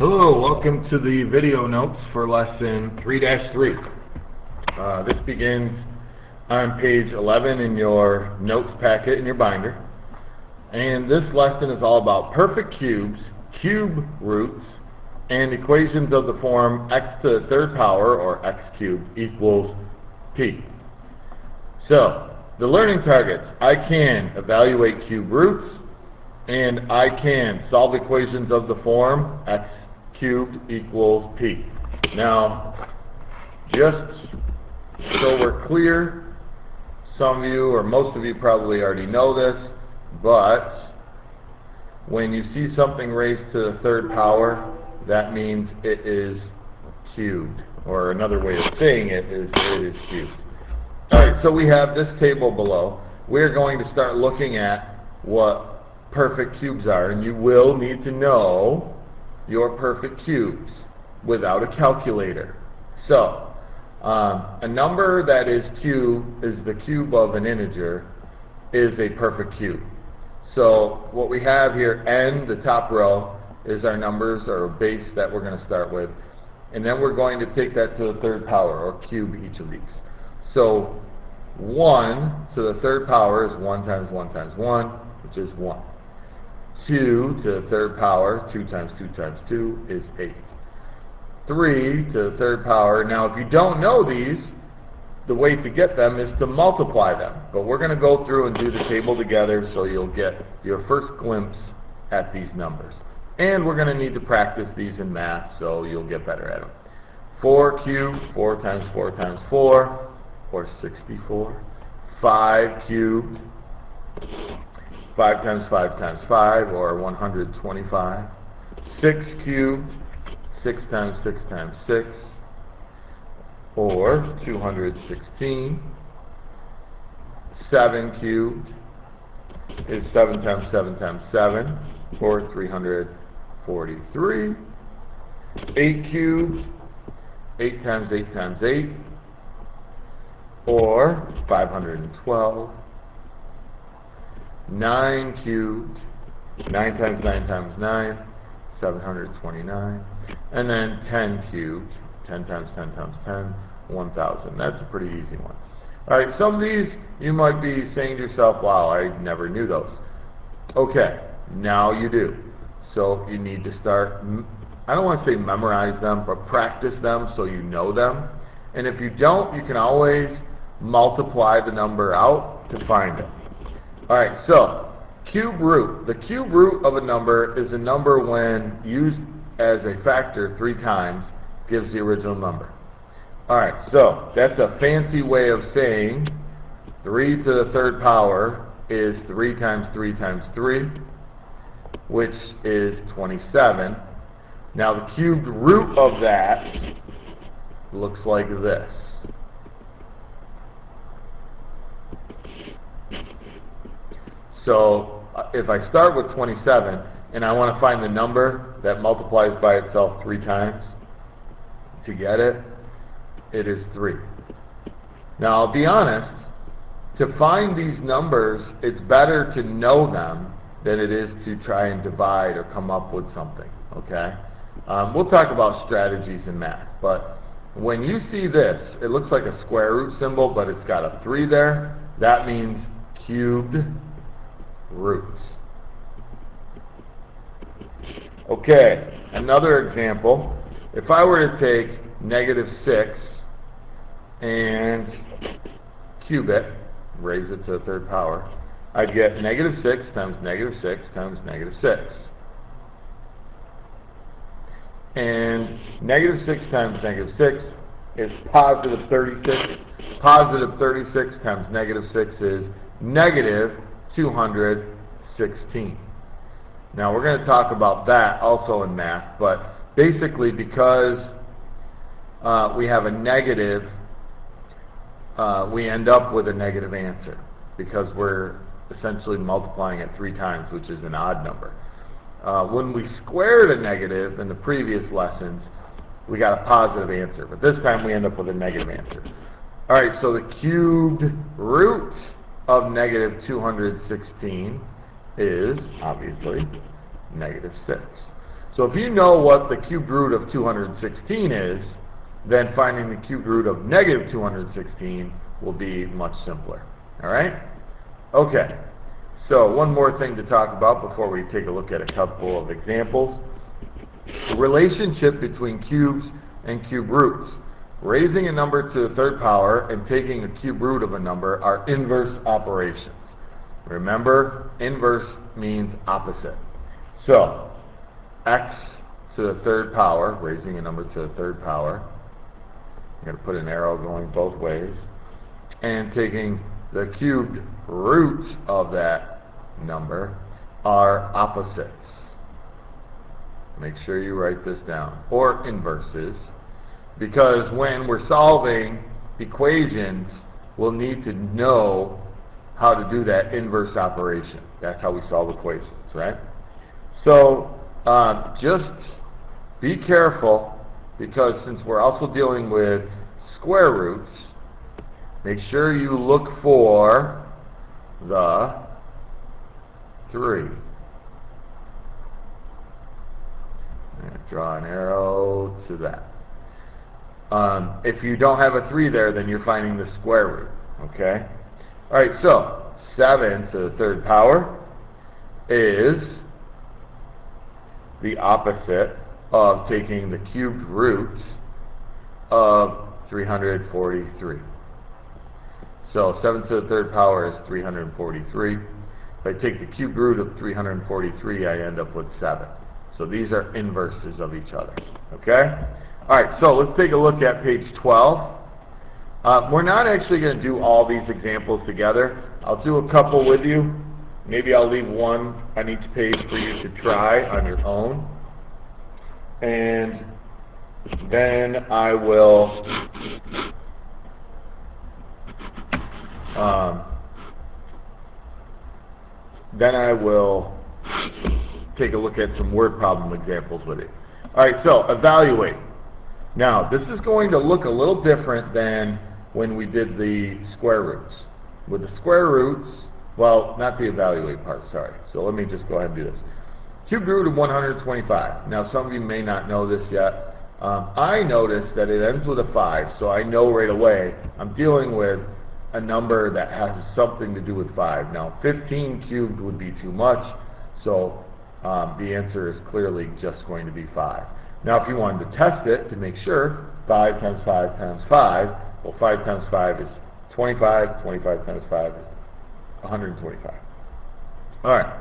Hello, welcome to the video notes for lesson 3-3. This begins on page 11 in your notes packet in your binder. And this lesson is all about perfect cubes, cube roots, and equations of the form x to the third power, or x cubed, equals p. So, the learning targets: I can evaluate cube roots, and I can solve equations of the form x cubed equals p. Now, just so we're clear, some of you or most of you probably already know this, but when you see something raised to the third power, that means it is cubed, or another way of saying it is cubed. Alright, so we have this table below. We're going to start looking at what perfect cubes are, and you will need to know your perfect cubes without a calculator. So, a number that is the cube of an integer is a perfect cube. So, what we have here, n, the top row, is our numbers, or base that we're going to start with. And then we're going to take that to the third power, or cube each of these. So, 1 to the third power is 1 times 1 times 1, which is 1. 2 to the third power, 2 times 2 times 2 is 8. 3 to the third power. Now, if you don't know these, the way to get them is to multiply them. But we're going to go through and do the table together so you'll get your first glimpse at these numbers. And we're going to need to practice these in math so you'll get better at them. 4 cubed, 4 times 4 times 4, or 64. 5 cubed, 5 times 5 times 5, or 125. 6 cubed, 6 times 6 times 6, or 216. 7 cubed is 7 times 7 times 7, or 343. 8 cubed, 8 times 8 times 8, or 512. 9 cubed, 9 times 9 times 9, 729. And then 10 cubed, 10 times 10 times 10, 1,000. That's a pretty easy one. Alright, some of these you might be saying to yourself, wow, I never knew those. Okay, now you do. So you need to start, I don't want to say memorize them, but practice them so you know them. And if you don't, you can always multiply the number out to find it. Alright, so, cube root. The cube root of a number is a number when used as a factor 3 times gives the original number. Alright, so, that's a fancy way of saying 3 to the third power is 3 times 3 times 3, which is 27. Now, the cubed root of that looks like this. So, if I start with 27, and I want to find the number that multiplies by itself 3 times, to get it, it is 3. Now, I'll be honest, to find these numbers, it's better to know them than it is to try and divide or come up with something, okay? We'll talk about strategies in math, but when you see this, it looks like a square root symbol, but it's got a 3 there. That means cubed roots. Okay, another example. If I were to take -6 and cube it, raise it to the third power, I'd get -6 times -6 times -6. And -6 times -6 is positive 36. Positive 36 times -6 is negative 216. Now we're going to talk about that also in math, but basically because we have a negative, we end up with a negative answer because we're essentially multiplying it 3 times, which is an odd number. When we squared a negative in the previous lessons, we got a positive answer, but this time we end up with a negative answer. Alright, so the cubed root of negative 216 is, obviously, -6. So if you know what the cubed root of 216 is, then finding the cubed root of negative 216 will be much simpler. All right? Okay. So one more thing to talk about before we take a look at a couple of examples. The relationship between cubes and cube roots. Raising a number to the third power and taking a cube root of a number are inverse operations. Remember, inverse means opposite. So, x to the third power, raising a number to the third power, I'm going to put an arrow going both ways, and taking the cubed root of that number are opposites. Make sure you write this down. Or inverses, because when we're solving equations, we'll need to know how to do that inverse operation. That's how we solve equations, right? So just be careful, because since we're also dealing with square roots, make sure you look for the 3. And draw an arrow to that. If you don't have a 3 there, then you're finding the square root, okay? All right, so 7 to the third power is the opposite of taking the cubed root of 343. So 7 to the third power is 343. If I take the cubed root of 343, I end up with 7. So these are inverses of each other, okay? All right, so let's take a look at page 12. We're not actually going to do all these examples together. I'll do a couple with you. Maybe I'll leave one on each page for you to try on your own. And then I will take a look at some word problem examples with it. All right, so evaluate. Now, this is going to look a little different than when we did the square roots. With the square roots, well, not the evaluate part, sorry. So let me just go ahead and do this. Cubed root of 125. Now, some of you may not know this yet. I noticed that it ends with a 5, so I know right away I'm dealing with a number that has something to do with 5. Now, 15 cubed would be too much, so the answer is clearly just going to be 5. Now, if you wanted to test it to make sure, 5 times 5 times 5, well, 5 times 5 is 25, 25 times 5 is 125. All right,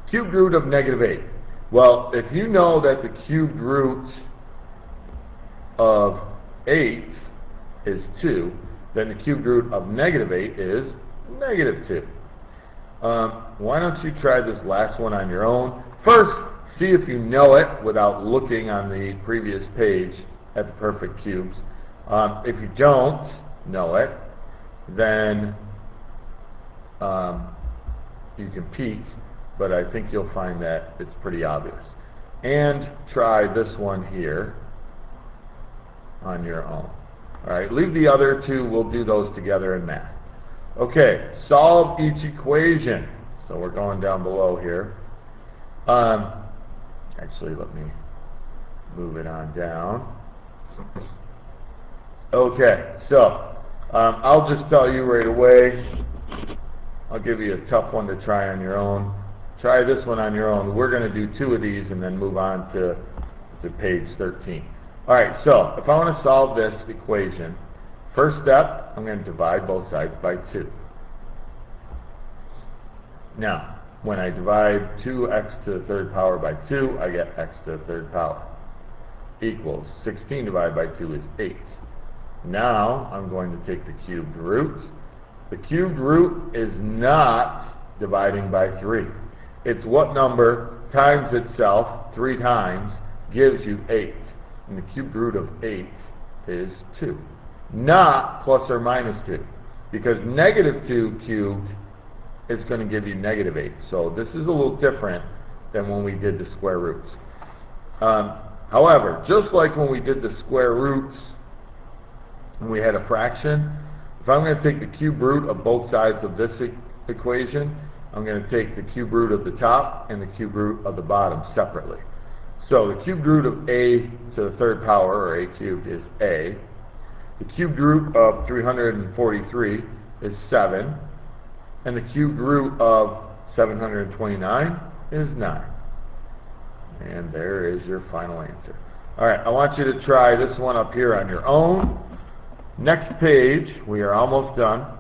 cubed root of negative 8. Well, if you know that the cubed root of 8 is 2, then the cubed root of negative 8 is negative 2. Why don't you try this last one on your own? First, see if you know it without looking on the previous page at the perfect cubes. If you don't know it, then you can peek, but I think you'll find that it's pretty obvious. And try this one here on your own. All right, leave the other two. We'll do those together in math. Okay, solve each equation. So we're going down below here. Actually, let me move it on down. Okay, so I'll just tell you right away. I'll give you a tough one to try on your own. Try this one on your own. We're going to do 2 of these and then move on to page 13. All right, so if I want to solve this equation, first step, I'm going to divide both sides by 2. Now, when I divide 2x to the third power by 2, I get x to the third power equals 16 divided by 2 is 8. Now, I'm going to take the cubed root. The cubed root is not dividing by 3. It's what number times itself 3 times gives you 8. And the cubed root of 8 is 2. Not plus or minus 2. Because negative 2 cubed is going to give you negative 8. So this is a little different than when we did the square roots. However, just like when we did the square roots, when we had a fraction, if I'm going to take the cube root of both sides of this equation, I'm going to take the cube root of the top and the cube root of the bottom separately. So the cubed root of a to the third power, or a cubed, is a. The cubed root of 343 is 7. And the cubed root of 729 is 9. And there is your final answer. All right, I want you to try this one up here on your own. Next page, we are almost done.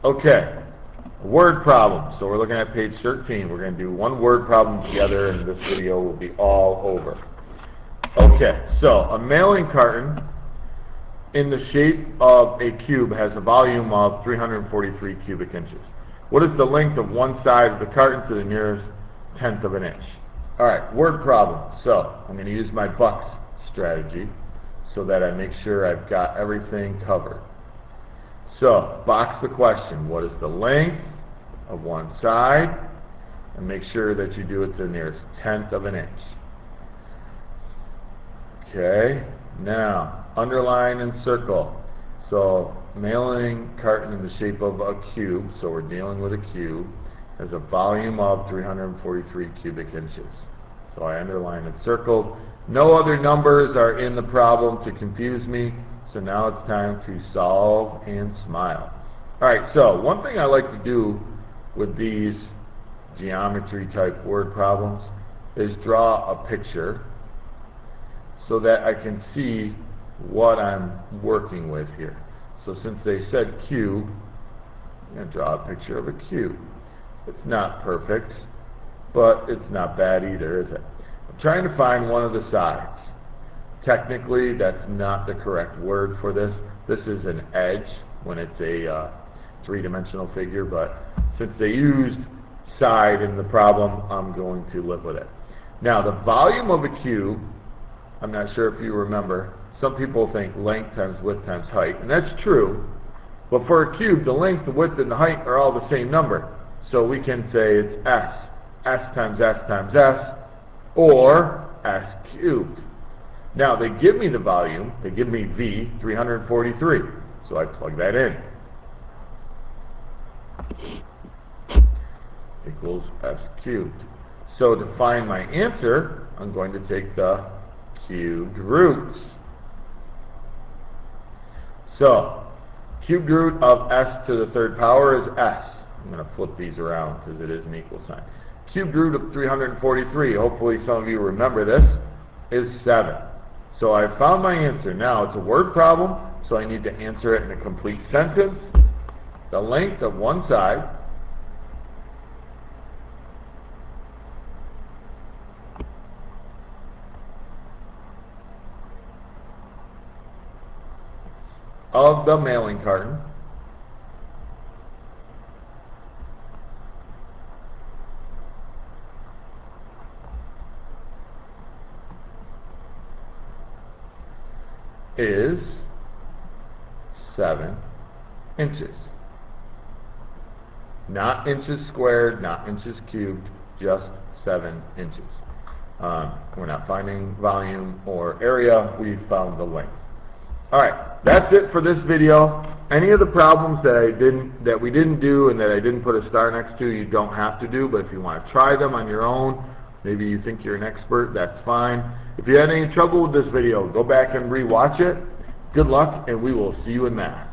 Okay, word problem. So we're looking at page 13. We're going to do one word problem together, and this video will be all over. Okay, so a mailing carton in the shape of a cube has a volume of 343 cubic inches. What is the length of one side of the carton to the nearest tenth of an inch? All right, word problem. So I'm going to use my bucks strategy so that I make sure I've got everything covered. So box the question. What is the length of one side? And make sure that you do it to the nearest tenth of an inch. Okay, now underline and circle. So mailing carton in the shape of a cube, so we're dealing with a cube, has a volume of 343 cubic inches. So I underline and circled. No other numbers are in the problem to confuse me, so now it's time to solve and smile. Alright, so one thing I like to do with these geometry type word problems is draw a picture so that I can see what I'm working with here. So since they said cube, I'm going to draw a picture of a cube. It's not perfect, but it's not bad either, is it? I'm trying to find one of the sides. Technically, that's not the correct word for this. This is an edge when it's a three-dimensional figure, but since they used side in the problem, I'm going to live with it. Now, the volume of a cube, I'm not sure if you remember, some people think length times width times height, and that's true, but for a cube, the length, the width, and the height are all the same number. So we can say it's s times s times s, or s cubed. Now, they give me the volume, they give me V, 343, so I plug that in. Equals s cubed. So to find my answer, I'm going to take the cubed roots. So, cubed root of s to the third power is s. I'm going to flip these around because it is an equal sign. Cubed root of 343, hopefully some of you remember this, is 7. So I found my answer. Now, it's a word problem, so I need to answer it in a complete sentence. The length of one side of the mailing carton is 7 inches. Not inches squared, not inches cubed, just 7 inches. We're not finding volume or area, we found the length. Alright, that's it for this video. Any of the problems that we didn't do and that I didn't put a star next to, you don't have to do, but if you want to try them on your own, maybe you think you're an expert, that's fine. If you had any trouble with this video, go back and re-watch it. Good luck, and we will see you in math.